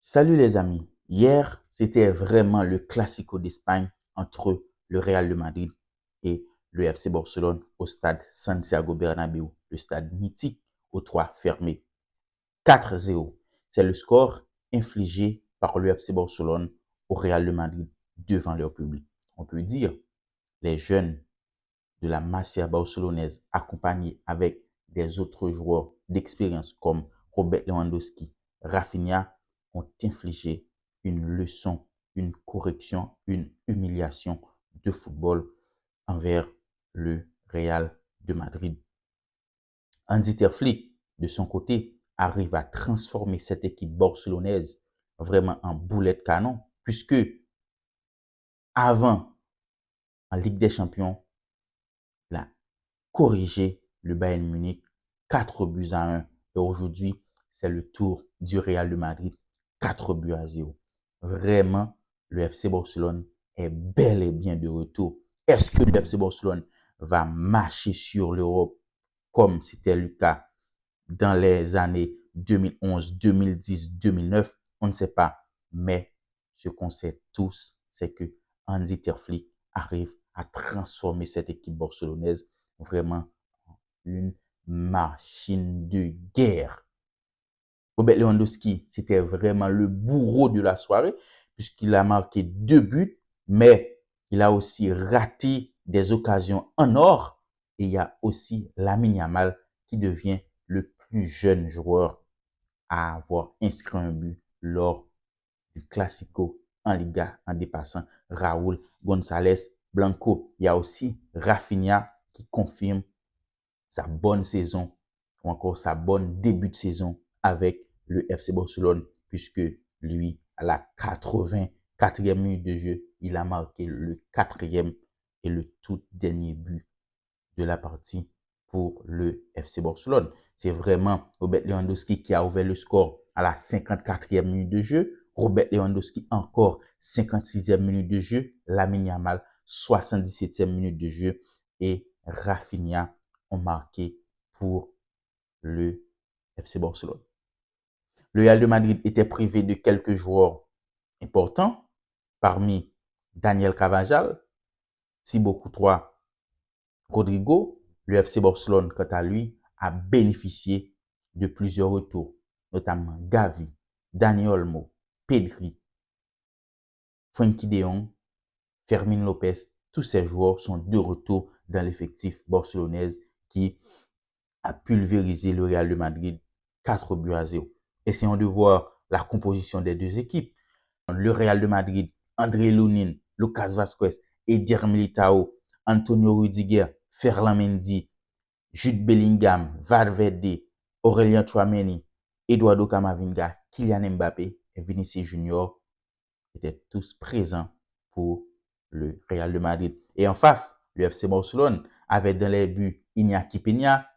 Salut les amis, hier c'était vraiment le Classico d'Espagne entre le Real de Madrid et le FC Barcelone au stade Santiago Bernabéu, le stade mythique aux toits fermés. 4-0, c'est le score infligé par le FC Barcelone au Real de Madrid devant leur public. On peut dire les jeunes de la Masia barcelonaise accompagnés avec des autres joueurs d'expérience comme Robert Lewandowski, Rafinha ont infligé une leçon, une correction, une humiliation de football envers le Real de Madrid. Hansi Flick, de son côté, arrive à transformer cette équipe barcelonaise vraiment en boulet de canon, puisque avant, en Ligue des Champions, la corriger le Bayern Munich 4-1. Et aujourd'hui, c'est le tour du Real de Madrid 4-0. Vraiment, le FC Barcelone est bel et bien de retour. Est-ce que le FC Barcelone va marcher sur l'Europe comme c'était le cas dans les années 2011, 2010, 2009? On ne sait pas. Mais ce qu'on sait tous, c'est que Hansi Flick arrive à transformer cette équipe barcelonaise vraiment une machine de guerre. Robert Lewandowski, c'était vraiment le bourreau de la soirée puisqu'il a marqué 2 buts, mais il a aussi raté des occasions en or. Et il y a aussi Lamine Yamal qui devient le plus jeune joueur à avoir inscrit un but lors du Classico en Liga en dépassant Raúl González Blanco. Il y a aussi Rafinha qui confirme sa bonne saison ou encore sa bonne début de saison avec le FC Barcelone puisque lui, à la 84e minute de jeu, il a marqué le 4e et le tout dernier but de la partie pour le FC Barcelone. C'est vraiment Robert Lewandowski qui a ouvert le score à la 54e minute de jeu. Robert Lewandowski encore 56e minute de jeu. Lamine Yamal 77e minute de jeu. Et Rafinha ont marqué pour le FC Barcelone. Le Real de Madrid était privé de quelques joueurs importants, parmi Daniel Carvajal, Thibaut Courtois, Rodrigo. Le FC Barcelone, quant à lui, a bénéficié de plusieurs retours, notamment Gavi, Dani Olmo, Pedri, Frenkie de Jong, Fermin Lopez. Tous ces joueurs sont de retour dans l'effectif barcelonaise qui a pulvérisé le Real de Madrid 4-0. Essayons de voir la composition des deux équipes. Le Real de Madrid, André Lunin, Lucas Vazquez, Eder Militao, Antonio Rudiger, Ferland Mendy, Jude Bellingham, Valverde, Aurélien Tchouameni, Eduardo Camavinga, Kylian Mbappé et Vinicius Junior étaient tous présents pour le Real de Madrid. Et en face, le FC Barcelone avait dans les buts Iñaki Peña,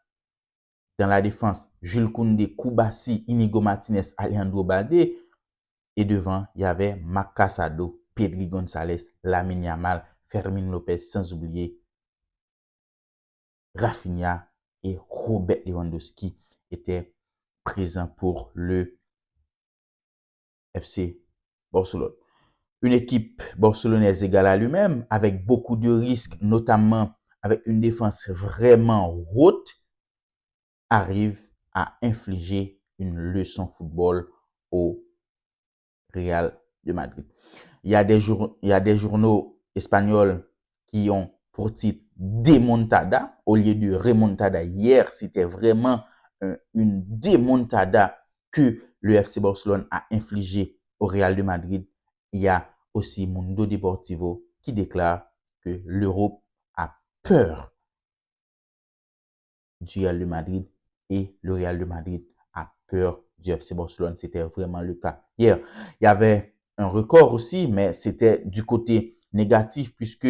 dans la défense, Jules Koundé, Koubassi, Inigo Martinez, Alejandro Balde. Et devant, il y avait Marc Casado, Pedri González, Lamine Yamal, Fermin Lopez, sans oublier Rafinha et Robert Lewandowski étaient présents pour le FC Barcelone. Une équipe barcelonaise égale à lui-même, avec beaucoup de risques, notamment avec une défense vraiment haute, arrive à infliger une leçon football au Real de Madrid. Il y a des journaux espagnols qui ont pour titre démontada au lieu de remontada. Hier, c'était vraiment une démontada que le FC Barcelone a infligé au Real de Madrid. Il y a aussi Mundo Deportivo qui déclare que l'Europe a peur du Real de Madrid et le Real de Madrid a peur du FC Barcelone. C'était vraiment le cas hier. Il y avait un record aussi, mais c'était du côté négatif puisque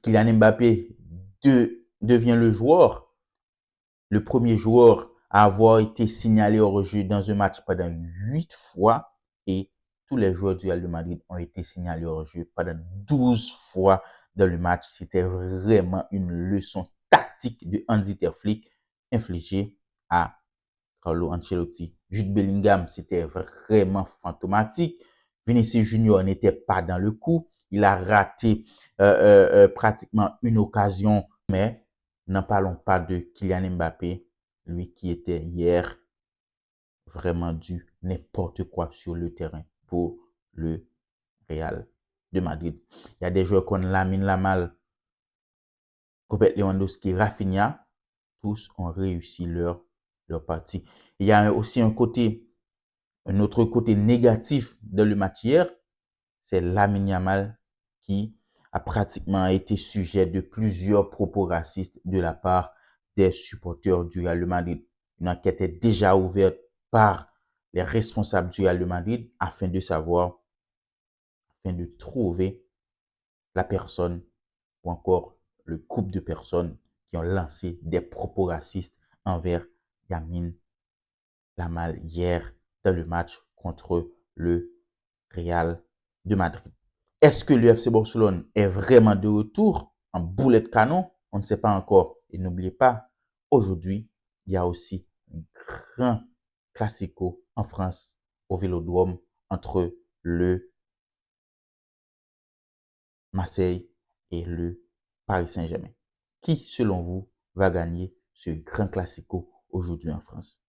Kylian Mbappé devient le premier joueur à avoir été signalé hors jeu dans un match pendant 8 fois et tous les joueurs du Real de Madrid ont été signalés hors jeu pendant 12 fois dans le match. C'était vraiment une leçon tactique de Hansi Flick infligée à Carlo Ancelotti Jude Bellingham, c'était vraiment fantomatique. Vinicius Junior n'était pas dans le coup. Il a raté pratiquement une occasion. Mais n'en parlons pas de Kylian Mbappé, lui qui était hier vraiment du n'importe quoi sur le terrain pour le Real de Madrid. Il y a des joueurs comme Lamine Yamal, Robert Lewandowski, Rafinha, tous ont réussi leur partie. Il y a aussi un autre côté négatif de le match hier, c'est Lamine Yamal qui a pratiquement été sujet de plusieurs propos racistes de la part des supporters du Real de Madrid. Une enquête est déjà ouverte par les responsables du Real de Madrid afin de trouver la personne ou encore le couple de personnes qui ont lancé des propos racistes envers Lamine Yamal hier dans le match contre le Real de Madrid. Est-ce que le FC Barcelone est vraiment de retour en boulet de canon? On ne sait pas encore. Et n'oubliez pas, aujourd'hui, il y a aussi un grand classico en France au Vélodrome entre le Marseille et le Paris Saint-Germain. Qui, selon vous, va gagner ce grand classico aujourd'hui en France?